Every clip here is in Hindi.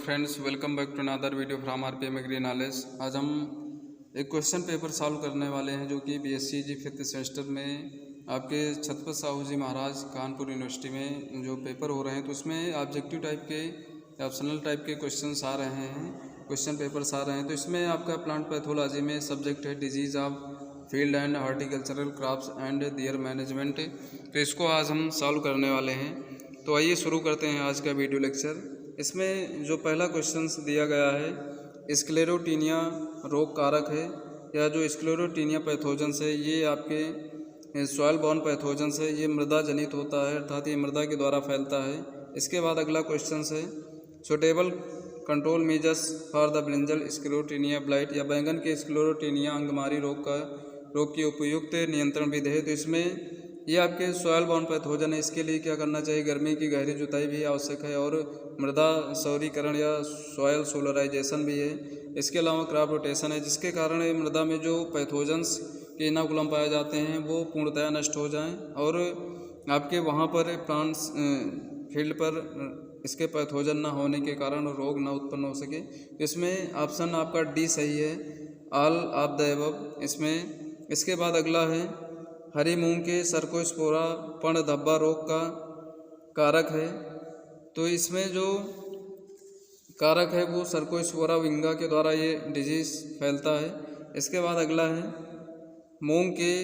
Friends, welcome back to another video from RPM agri knowledge. आज हम एक क्वेश्चन पेपर सॉल्व करने वाले हैं जो कि बीएससी जी 5th सेमेस्टर में आपके छत्रपति साहू जी महाराज कानपुर यूनिवर्सिटी में जो पेपर हो रहे हैं, तो उसमें ऑब्जेक्टिव टाइप के ऑप्शनल टाइप के क्वेश्चंस आ रहे हैं, क्वेश्चन पेपर्स आ रहे हैं। तो इसमें आपका प्लांट पैथोलॉजी में सब्जेक्ट है disease of field and horticultural crops and there management. तो इसको आज हम सॉल्व करने वाले हैं। तो आइए शुरू करते हैं आज का वीडियो लेक्चर। इसमें जो पहला क्वेश्चन दिया गया है, स्क्लेरोटीनिया रोग कारक है या जो स्क्लेरोटीनिया पैथोजेंस है ये आपके सॉइल बॉर्न पैथोजेंस है, ये मृदा जनित होता है, अर्थात ये मृदा के द्वारा फैलता है। इसके बाद अगला क्वेश्चन है suitable control measures for the brinjal sclerotinia blight या बैंगन के स्क्लेरोटीनिया अंगमारी रोग की उपयुक्त नियंत्रण विधि है। तो इसमें ये आपके सॉइल बॉर्न पैथोजन है, इसके लिए क्या करना चाहिए, गर्मी की गहरी जुताई भी आवश्यक है और मृदा सौरीकरण या सॉयल सोलराइजेशन भी है। इसके अलावा क्रॉप रोटेशन है, जिसके कारण मृदा में जो पैथोजन्स के इनोकुलम पाए जाते हैं वो पूर्णतया नष्ट हो जाएं और आपके वहाँ पर प्लांट्स फील्ड पर इसके पैथोजन ना होने के कारण रोग ना उत्पन्न हो सके। इसमें ऑप्शन आपका डी सही है, ऑल ऑफ द अबव इसमें। इसके बाद अगला है हरी मूंग के सर्कोस्पोरा पण धब्बा रोग का कारक है। तो इसमें जो कारक है वो सर्कोस्पोरा विंगा के द्वारा ये डिजीज़ फैलता है। इसके बाद अगला है मूंग के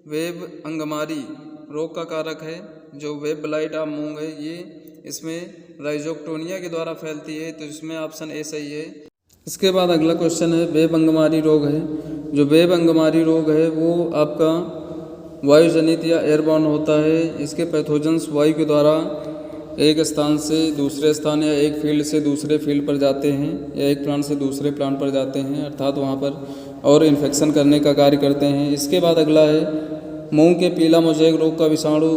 वेब अंगमारी रोग का कारक है, जो वेब ब्लाइट ऑफ मूंग है ये इसमें राइजोक्टोनिया के द्वारा फैलती है। तो इसमें ऑप्शन ए सही है। इसके बाद अगला क्वेश्चन है वेब अंगमारी रोग है। जो वेब अंगमारी रोग है वो आपका वायु जनित या एयरबॉर्न होता है। इसके पैथोजेंस वायु के द्वारा एक स्थान से दूसरे स्थान या एक फील्ड से दूसरे फील्ड पर जाते हैं या एक प्लांट से दूसरे प्लांट पर जाते हैं, अर्थात वहाँ पर और इन्फेक्शन करने का कार्य करते हैं। इसके बाद अगला है मूंग के पीला मोज़ेक रोग का विषाणु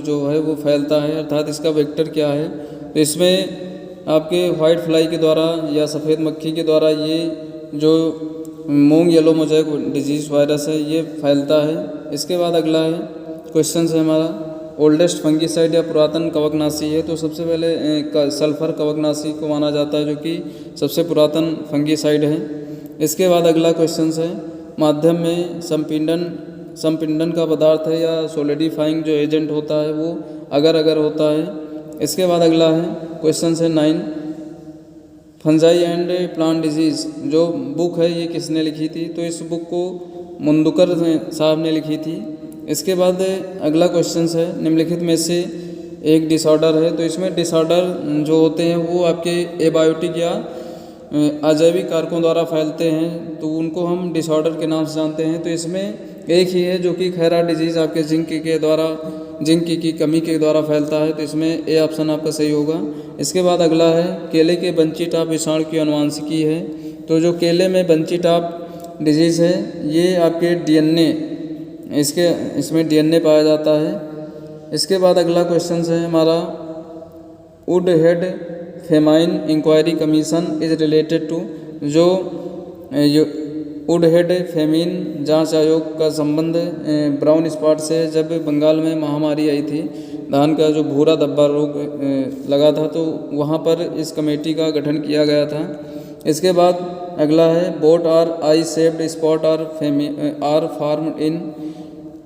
जो है वो फैलता है, अर्थात इसका वेक्टर क्या है। तो इसमें आपके वाइट फ्लाई के द्वारा या सफ़ेद मक्खी के द्वारा ये जो मूंग येलो मोज़ेक डिजीज़ वायरस है ये फैलता है। इसके बाद अगला है क्वेश्चन है हमारा ओल्डेस्ट फंगीसाइड या पुरातन कवकनाशी है। तो सबसे पहले सल्फर कवकनाशी को माना जाता है जो कि सबसे पुरातन फंगीसाइड है। इसके बाद अगला क्वेश्चन है माध्यम में संपिंडन का पदार्थ है या सोलिडिफाइंग जो एजेंट होता है वो अगर होता है। इसके बाद अगला है क्वेश्चन है 9 फंजाई एंड प्लांट डिजीज़ जो बुक है ये किसने लिखी थी। तो इस बुक को मुंदकर साहब ने लिखी थी। इसके बाद अगला क्वेश्चन है निम्नलिखित में से एक डिसऑर्डर है। तो इसमें डिसऑर्डर जो होते हैं वो आपके एबायोटिक या अजैविक कारकों द्वारा फैलते हैं, तो उनको हम डिसऑर्डर के नाम से जानते हैं। तो इसमें एक ही है जो कि खैरा डिजीज़ आपके जिंक की कमी के द्वारा फैलता है। तो इसमें ए ऑप्शन आपका सही होगा। इसके बाद अगला है केले के बंची टॉप विषाणु की अनुवांशिकी है। तो जो केले में बंची टॉप डिजीज़ है ये आपके डीएनए इसमें डीएनए पाया जाता है। इसके बाद अगला क्वेश्चन है हमारा Woodhead famine inquiry commission is related to जो वुड हेड फेमिन जांच आयोग का संबंध ब्राउन स्पॉट से। जब बंगाल में महामारी आई थी, धान का जो भूरा धब्बा रोग लगा था, तो वहाँ पर इस कमेटी का गठन किया गया था। इसके बाद अगला है boat are eye shaped spot are form in.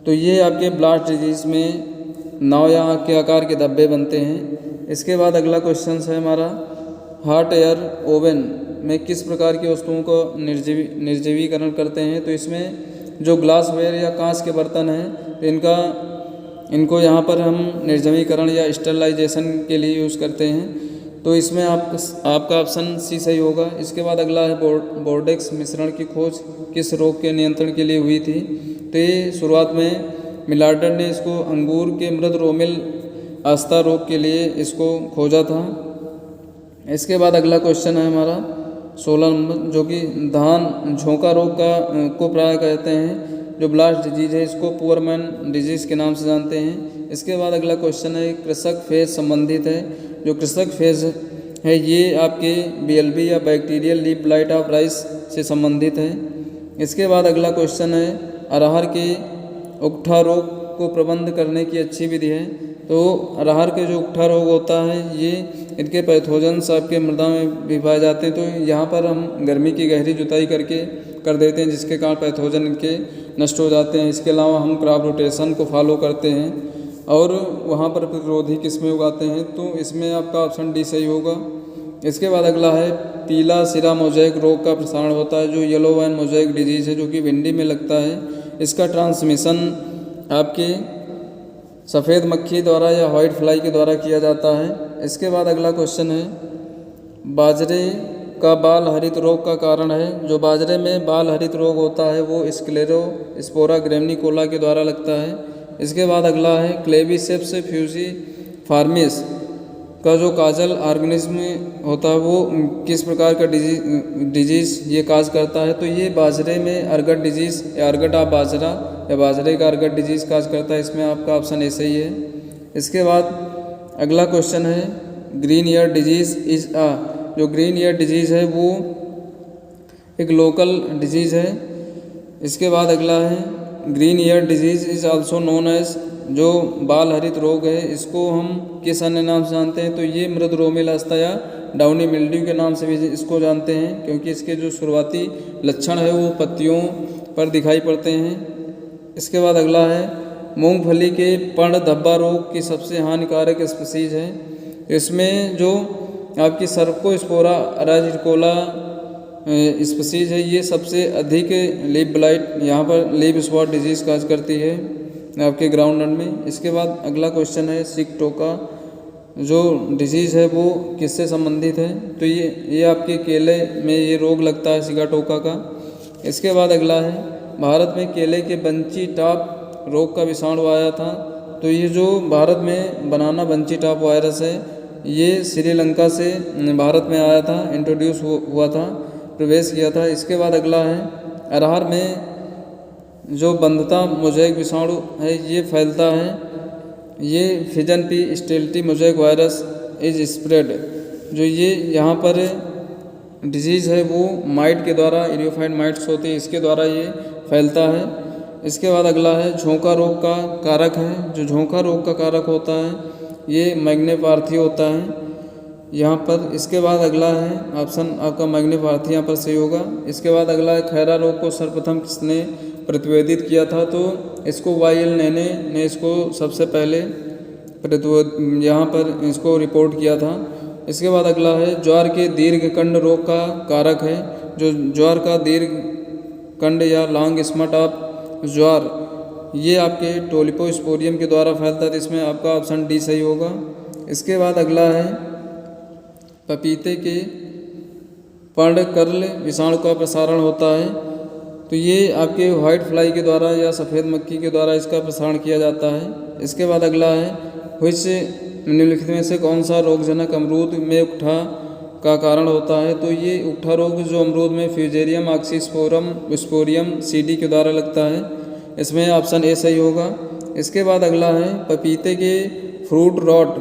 तो ये आपके ब्लास्ट डिजीज़ में नाव या आँख के आकार के धब्बे बनते हैं। इसके बाद अगला क्वेश्चन है हमारा हॉट एयर ओवन में किस प्रकार की वस्तुओं को निर्जीवीकरण करते हैं। तो इसमें जो ग्लासवेयर या कांच के बर्तन हैं इनको यहाँ पर हम निर्जमीकरण या स्टरलाइजेशन के लिए यूज़ करते हैं। तो इसमें आपका ऑप्शन सी सही होगा। इसके बाद अगला है बोर्डेक्स मिश्रण की खोज किस रोग के नियंत्रण के लिए हुई थी। तो ये शुरुआत में मिलार्डर ने इसको अंगूर के मृद रोमिल आस्था रोग के लिए इसको खोजा था। इसके बाद अगला क्वेश्चन है हमारा 16 नंबर, जो कि धान झोंका रोग को प्राय कहते हैं। जो ब्लास्ट डिजीज है इसको पुअरमैन डिजीज़ के नाम से जानते हैं। इसके बाद अगला क्वेश्चन है कृषक फेज संबंधित है। जो कृषक फेज है ये आपके BLB या bacterial leaf blight of rice से संबंधित है। इसके बाद अगला क्वेश्चन है अरहर के उकठा रोग को प्रबंध करने की अच्छी विधि है। तो अरहर के जो उकठा रोग होता है ये इनके पैथोजन्स आपके मृदा में भी पाए जाते हैं। तो यहाँ पर हम गर्मी की गहरी जुताई कर देते हैं, जिसके कारण पैथोजन इनके नष्ट हो जाते हैं। इसके अलावा हम क्रॉप रोटेशन को फॉलो करते हैं और वहाँ पर प्रतिरोधी किस्में उगाते हैं। तो इसमें आपका ऑप्शन डी सही होगा। इसके बाद अगला है पीला सिरा मोज़ेक रोग का प्रसारण होता है, जो येलो वाइन मोज़ेक डिजीज़ है, जो कि भिंडी में लगता है। इसका ट्रांसमिशन आपके सफ़ेद मक्खी द्वारा या वाइट फ्लाई के द्वारा किया जाता है। इसके बाद अगला क्वेश्चन है बाजरे का बाल हरित रोग का कारण है। जो बाजरे में बाल हरित रोग होता है वो स्क्लेरोस्पोरा ग्रेमिनिकोला के द्वारा लगता है। इसके बाद अगला है क्लेवीसेप्स फ्यूजीफार्मिस का जो काजल ऑर्गेनिज्म होता है वो किस प्रकार का डिजीज़ ये काज करता है। तो ये बाजरे में अर्गट डिजीज़ या अर्गट ऑफ बाजरा या बाजरे का अर्गट डिजीज़ काज करता है। इसमें आपका ऑप्शन ए सही है। इसके बाद अगला क्वेश्चन है ग्रीन ईयर डिजीज़ जो ग्रीन ईयर डिजीज़ है वो एक लोकल डिजीज़ है। इसके बाद अगला है green ear disease is also known as, जो बाल हरित रोग है इसको हम किस अन्य नाम से जानते हैं। तो ये मृद रोमिल अवस्था या डाउनी मिल्ड्यू के नाम से भी इसको जानते हैं, क्योंकि इसके जो शुरुआती लक्षण है वो पत्तियों पर दिखाई पड़ते हैं। इसके बाद अगला है मूंगफली के पर्ण धब्बा रोग की सबसे हानिकारक स्पीसीज है। इसमें जो आपकी सर्कोस्पोरा अराजिकोला स्पीसीज है ये सबसे अधिक लीफ ब्लाइट यहाँ पर लीफ स्पॉट डिजीज़ काज करती है आपके ग्राउंडनट में। इसके बाद अगला क्वेश्चन है सिकटोका जो डिजीज़ है वो किससे संबंधित है। तो ये आपके केले में ये रोग लगता है सिकाटोका का। इसके बाद अगला है भारत में केले के बंची टॉप रोग का विषाणु आया था। तो ये जो भारत में बनाना बंची टॉप वायरस है ये श्रीलंका से भारत में आया था, इंट्रोड्यूस हुआ था, प्रवेश किया था। इसके बाद अगला है अरहर में जो बंधता मोज़ेक विषाणु है ये फैलता है। ये pigeon pea sterility mosaic virus is spread, जो ये यहाँ पर डिजीज़ है वो माइट के द्वारा, इरियोफाइड माइट्स होते हैं, इसके द्वारा ये फैलता है। इसके बाद अगला है झोंका रोग का कारक है। जो झोंका रोग का कारक होता है ये मैग्नेपार्थी होता है यहाँ पर। इसके बाद अगला है ऑप्शन आपका मैग्नेपार्थी यहाँ पर सही होगा। इसके बाद अगला है खैरा रोग को सर्वप्रथम किसने प्रतिवेदित किया था। तो इसको वाई.एल. नेने ने इसको सबसे पहले यहाँ पर इसको रिपोर्ट किया था। इसके बाद अगला है ज्वार के दीर्घकंड रोग का कारक है। जो ज्वार का दीर्घकंड या लॉन्ग स्मट ऑफ ज्वार ये आपके टोलिपोस्पोरियम के द्वारा फैलता है। इसमें आपका ऑप्शन डी सही होगा। इसके बाद अगला है पपीते के पर्णकर्ल विषाणु का प्रसारण होता है। तो ये आपके वाइट फ्लाई के द्वारा या सफ़ेद मक्खी के द्वारा इसका प्रसारण किया जाता है। इसके बाद अगला है व्हिच निम्नलिखित में से कौन सा रोगजनक अमरूद में उकठा का कारण होता है। तो ये उकठा रोग जो अमरूद में फ्यूजेरियम ऑक्सीस्पोरियम सीडी के द्वारा लगता है। इसमें ऑप्शन ए सही होगा। इसके बाद अगला है पपीते के फ्रूट रॉट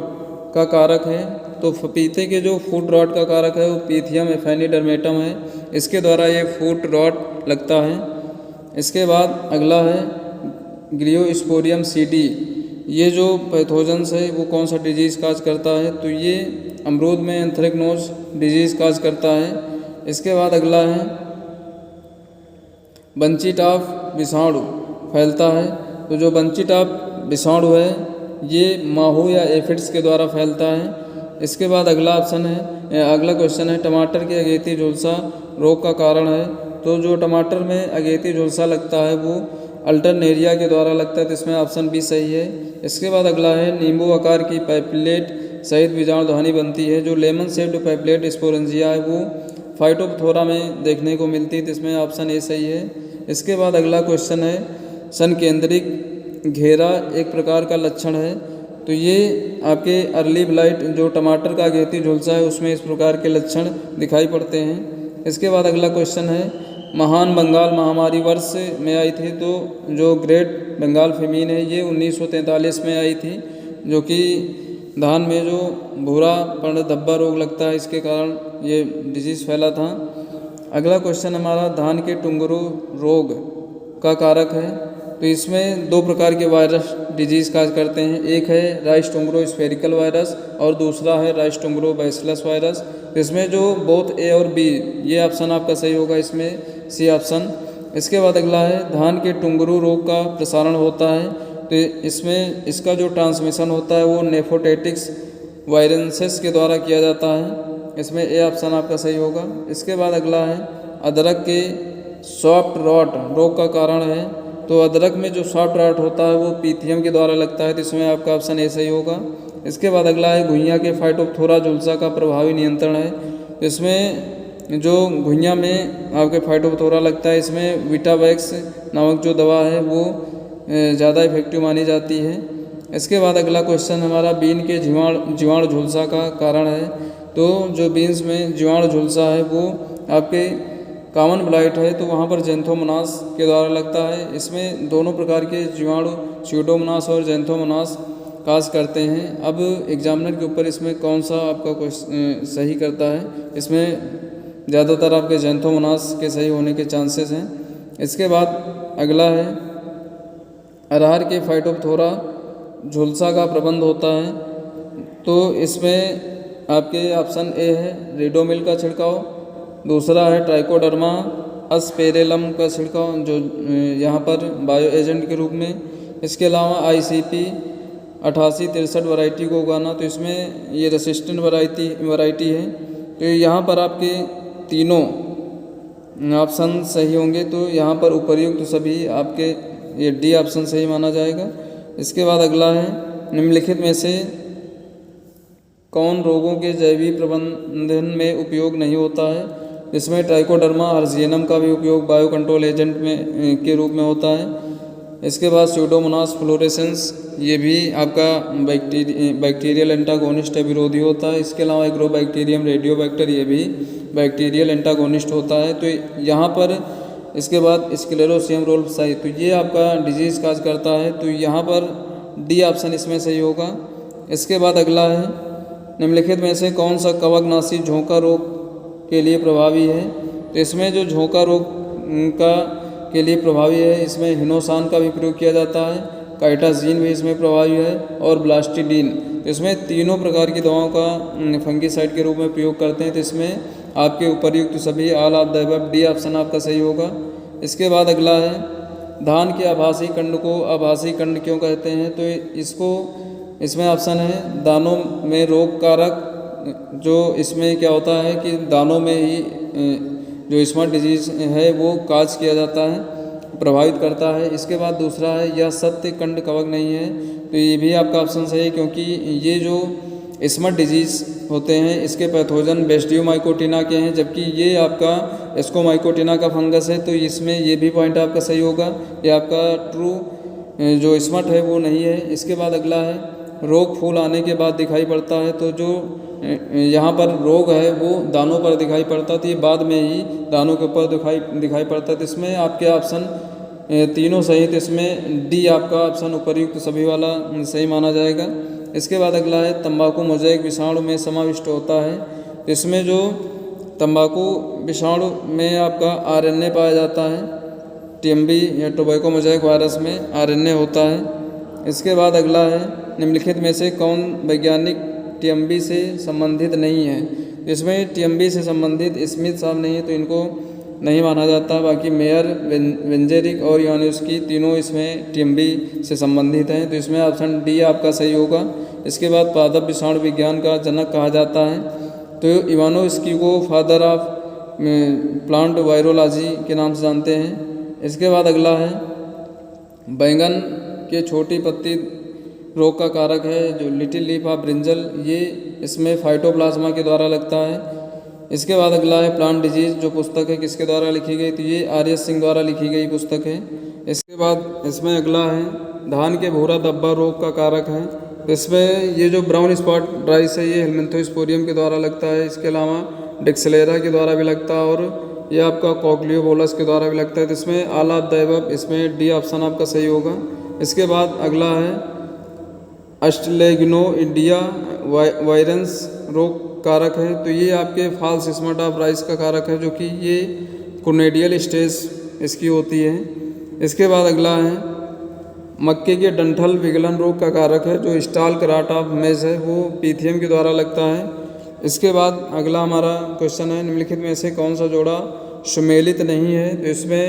का कारक है। तो पपीते के जो फ्रूट रॉट का कारक है वो पीथियम एफेनिडर्मेटम है, इसके द्वारा ये फ्रूट रॉट लगता है। इसके बाद अगला है ग्लियोस्पोरियम सीडी, ये जो पैथोजन्स है वो कौन सा डिजीज़ काज करता है। तो ये अमरूद में एंथ्रेक्नोज डिजीज़ काज करता है। इसके बाद अगला है बंची टॉप विषाणु फैलता है। तो जो बंची टॉप विषाणु है ये माहू या एफिड्स के द्वारा फैलता है। इसके बाद अगला क्वेश्चन है टमाटर के अगेती झुलसा रोग का कारण है। तो जो टमाटर में अगेती झुलसा लगता है वो अल्टरनेरिया के द्वारा लगता है। तो इसमें ऑप्शन बी सही है। इसके बाद अगला है नींबू आकार की पाइपलेट सहित बीजाणुधानी बनती है। जो लेमन शेप्ड पाइपलेट स्पोरेंजिया है वो फाइटोप्थोरा में देखने को मिलती है। तो इसमें ऑप्शन ए सही है। इसके बाद अगला क्वेश्चन है सन केंद्रिक घेरा एक प्रकार का लक्षण है। तो ये आपके अर्ली ब्लाइट जो टमाटर का अगेती झुलसा है उसमें इस प्रकार के लक्षण दिखाई पड़ते हैं। इसके बाद अगला क्वेश्चन है महान बंगाल महामारी वर्ष में आई थी। तो जो ग्रेट बंगाल फेमीन है ये 1943 में आई थी, जो कि धान में जो भूरा पर्ण धब्बा रोग लगता है इसके कारण ये डिजीज़ फैला था। अगला क्वेश्चन हमारा धान के टुंगरू रोग का कारक है। तो इसमें दो प्रकार के वायरस डिजीज़ काज करते हैं। एक है राइस-टुंगरो स्फेरिकल वायरस और दूसरा है राइस-टुंगरो बैसिलस वायरस। इसमें जो बोथ ए और बी, ये ऑप्शन आपका सही होगा, इसमें सी ऑप्शन। इसके बाद अगला है धान के टुंगरू रोग का प्रसारण होता है, तो इसमें इसका जो ट्रांसमिशन होता है वो नेफोटेटिक्स वायरेंसेस के द्वारा किया जाता है। इसमें ए ऑप्शन आपका सही होगा। इसके बाद अगला है अदरक के सॉफ्ट रॉट रोग का कारण है, तो अदरक में जो सॉफ्ट रॉट होता है वो पीथियम के द्वारा लगता है, तो इसमें आपका ऑप्शन ए सही होगा। इसके बाद अगला है घुइयाँ के फाइटोप्थोरा झुलसा का प्रभावी नियंत्रण है। इसमें जो घुइयाँ में आपके फाइटोप्थोरा लगता है, इसमें वीटावैक्स नामक जो दवा है वो ज़्यादा इफेक्टिव मानी जाती है। इसके बाद अगला क्वेश्चन हमारा बीन के जीवाणु झुलसा का कारण है, तो जो बीन्स में जीवाणु झुलसा है वो आपके कॉमन ब्लाइट है, तो वहाँ पर जेंथोमोनास के द्वारा लगता है। इसमें दोनों प्रकार के जीवाणु स्यूडोमोनास और जेंथोमोनास काज करते हैं। अब एग्जामिनर के ऊपर इसमें कौन सा आपका क्वेश्चन सही करता है, इसमें ज़्यादातर आपके जेंथोमोनास के सही होने के चांसेस हैं। इसके बाद अगला है अरहर के फाइटोप्थोरा झुलसा का प्रबंध होता है, तो इसमें आपके ऑप्शन ए है रिडोमिल का छिड़काव, दूसरा है ट्राइकोडर्मा अस्पेरेलम का छिड़काव जो यहाँ पर बायो एजेंट के रूप में। इसके अलावा ICP 8863 वैरायटी को उगाना, तो इसमें ये रेसिस्टेंट वैरायटी है, तो यहाँ पर आपके तीनों ऑप्शन सही होंगे, तो यहाँ पर उपर्युक्त सभी आपके ये डी ऑप्शन सही माना जाएगा। इसके बाद अगला है निम्नलिखित में से कौन रोगों के जैविक प्रबंधन में उपयोग नहीं होता है। इसमें ट्राइकोडर्मा हर्जियनम का भी उपयोग बायो कंट्रोल एजेंट में के रूप में होता है। इसके बाद स्यूडोमोनास फ्लोरेसेंस, ये भी आपका बैक्टीरियल एंटागोनिस्ट विरोधी होता है। इसके अलावा एग्रोबैक्टीरियम रेडियोबैक्टर, ये भी बैक्टीरियल एंटागोनिस्ट होता है। तो यहाँ पर इसके बाद स्क्लेरोसियम रोल्फसाई, तो ये आपका डिजीज़ काज करता है, तो यहाँ पर डी ऑप्शन इसमें सही होगा। इसके बाद अगला है निम्नलिखित में से कौन सा कवकनाशी झोंका रोग के लिए प्रभावी है। तो इसमें जो झोंका रोग का के लिए प्रभावी है, इसमें हिनोसान का भी प्रयोग किया जाता है, काइटाजीन भी इसमें प्रभावी है और ब्लास्टिडीन। तो इसमें तीनों प्रकार की दवाओं का फंगीसाइड के रूप में प्रयोग करते हैं, तो इसमें आपके उपर्युक्त सभी all of the above, D option आपका सही होगा। इसके बाद अगला है धान के आभासी कंड को आभासी कंड क्यों कहते हैं, तो इसमें ऑप्शन है दानों में रोग कारक, जो इसमें क्या होता है कि दानों में ही जो स्मट डिजीज है वो काज किया जाता है, प्रभावित करता है। इसके बाद दूसरा है यह सत्य कंड कवक नहीं है, तो ये भी आपका ऑप्शन सही है, क्योंकि ये जो स्मट डिजीज़ होते हैं इसके पैथोजन बेस्टियोमाइकोटिना के हैं, जबकि ये आपका एस्कोमाइकोटिना का फंगस है, तो इसमें ये भी पॉइंट आपका सही होगा, ये आपका ट्रू जो स्मट है वो नहीं है। इसके बाद अगला है रोग फूल आने के बाद दिखाई पड़ता है, तो जो यहाँ पर रोग है वो दानों पर दिखाई पड़ता है, तो ये बाद में ही दानों के ऊपर दिखाई पड़ता है। तो इसमें आपके ऑप्शन तीनों सही, तो इसमें डी आपका ऑप्शन उपर्युक्त सभी वाला सही माना जाएगा। इसके बाद अगला है तंबाकू मोज़ेक विषाणु में समाविष्ट होता है, इसमें जो तंबाकू विषाणु में आपका RNA पाया जाता है, TMB या टोबैको मोज़ेक वायरस में RNA होता है। इसके बाद अगला है निम्नलिखित में से कौन वैज्ञानिक TMB से संबंधित नहीं है। इसमें TMB से संबंधित स्मिथ साहब नहीं है, तो इनको नहीं माना जाता। बाकी मेयर, वेंजेरिक और यानुस्की तीनों इसमें TMB से संबंधित हैं, तो इसमें ऑप्शन डी आपका सही होगा। इसके बाद पादप विषाणु विज्ञान का जनक कहा जाता है, तो इवानोस्की को फादर ऑफ प्लांट वायरोलॉजी के नाम से जानते हैं। इसके बाद अगला है बैंगन के छोटी पत्ती रोग का कारक है जो लिटिल लीफ ऑफ ब्रिंजल, ये इसमें फाइटोप्लाज्मा के द्वारा लगता है। इसके बाद अगला है प्लांट डिजीज, जो पुस्तक है किसके द्वारा लिखी गई, तो ये RS सिंह द्वारा लिखी गई पुस्तक है। इसके बाद इसमें अगला है धान के भूरा धब्बा रोग का कारक है, तो इसमें ये जो ब्राउन स्पॉट राइस है ये हेलमिंथोस्पोरियम के द्वारा लगता है। इसके अलावा डिक्सलेरा के द्वारा भी लगता है और ये आपका कॉक्लियोबोलस के द्वारा भी लगता है, तो इसमें ऑल ऑफ द अबव, इसमें डी ऑप्शन आपका सही होगा। इसके बाद अगला है अस्ट्रेलेग्नोइडिया वायरेंस रोग कारक है, तो ये आपके फॉल्स स्मट ऑफ राइस का कारक है, जो कि ये कोनेडियल स्टेज इसकी होती है। इसके बाद अगला है मक्के के डंठल विगलन रोग का कारक है। जो स्टाल्क रॉट ऑफ मेज है वो पीथियम के द्वारा लगता है। इसके बाद अगला हमारा क्वेश्चन है, निम्नलिखित में से कौन सा जोड़ा सुमेलित नहीं है। तो इसमें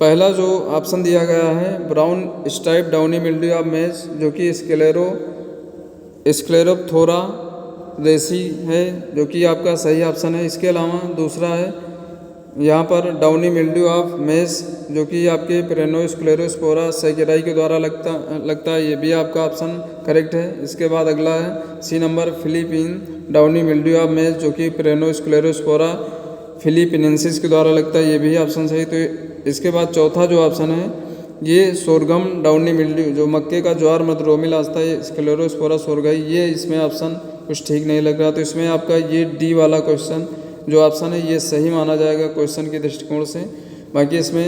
पहला जो ऑप्शन दिया गया है brown stripe downy mildew of maize, जो कि स्क्लेरोप्थोरा रेसी है, जो कि आपका सही ऑप्शन है। इसके अलावा दूसरा है यहाँ पर डाउनी मिल्ड्यू ऑफ मेज, जो कि आपके पेरेनोस्क्लेरोस्पोरा सैकेराई के द्वारा लगता है, ये भी आपका ऑप्शन करेक्ट है। इसके बाद अगला है C number Philippine downy mildew of maize, जो कि पेरेनोस्क्लेरोस्पोरा फिलीपिनेंसिस के द्वारा लगता है, ये भी ऑप्शन सही। तो इसके बाद चौथा जो ऑप्शन है ये सोरगम डाउनी मिल्ड्यू, जो मक्के का ज्वार मधुरोमिल आता है स्क्लेरोस्पोरा सोरगाई, ये इसमें ऑप्शन कुछ ठीक नहीं लग रहा। तो इसमें आपका ये डी वाला क्वेश्चन जो ऑप्शन है ये सही माना जाएगा क्वेश्चन के दृष्टिकोण से। बाकी इसमें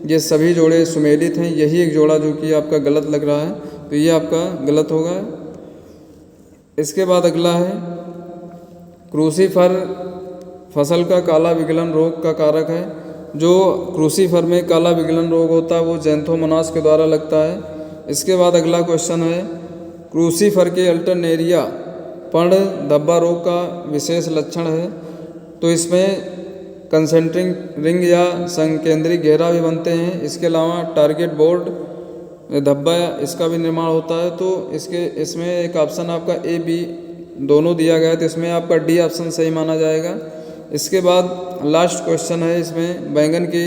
ये सभी जोड़े सुमेलित हैं, यही एक जोड़ा जो कि आपका गलत लग रहा है, तो ये आपका गलत होगा। इसके बाद अगला है क्रूसीफर फसल का काला विगलन रोग का कारक है। जो क्रूसीफर में काला विगलन रोग होता है वो ज़ैंथोमोनास के द्वारा लगता है। इसके बाद अगला क्वेश्चन है क्रूसीफर के अल्टरनेरिया पर्ण धब्बा रोग का विशेष लक्षण है। तो इसमें कंसेंट्रिक रिंग या संकेंद्रिक घेरा भी बनते हैं। इसके अलावा टारगेट बोर्ड धब्बा इसका भी निर्माण होता है। तो इसमें एक ऑप्शन आपका ए बी दोनों दिया गया है, तो इसमें आपका डी ऑप्शन सही माना जाएगा। इसके बाद लास्ट क्वेश्चन है, इसमें बैंगन की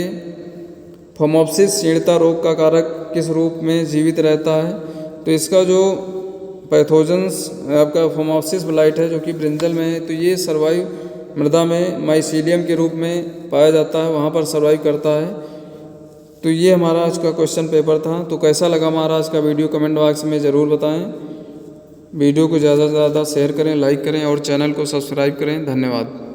फोमोप्सिस क्षीणता रोग का कारक किस रूप में जीवित रहता है। तो इसका जो पैथोजेंस आपका फोमोप्सिस ब्लाइट है, जो कि ब्रिंजल में है, तो ये सर्वाइव मृदा में माइसीलियम के रूप में पाया जाता है, वहाँ पर सर्वाइव करता है। तो ये हमारा आज का क्वेश्चन पेपर था। तो कैसा लगा हमारा आज का वीडियो कमेंट बॉक्स में ज़रूर बताएं। वीडियो को ज़्यादा से ज़्यादा शेयर करें, लाइक करें और चैनल को सब्सक्राइब करें। धन्यवाद।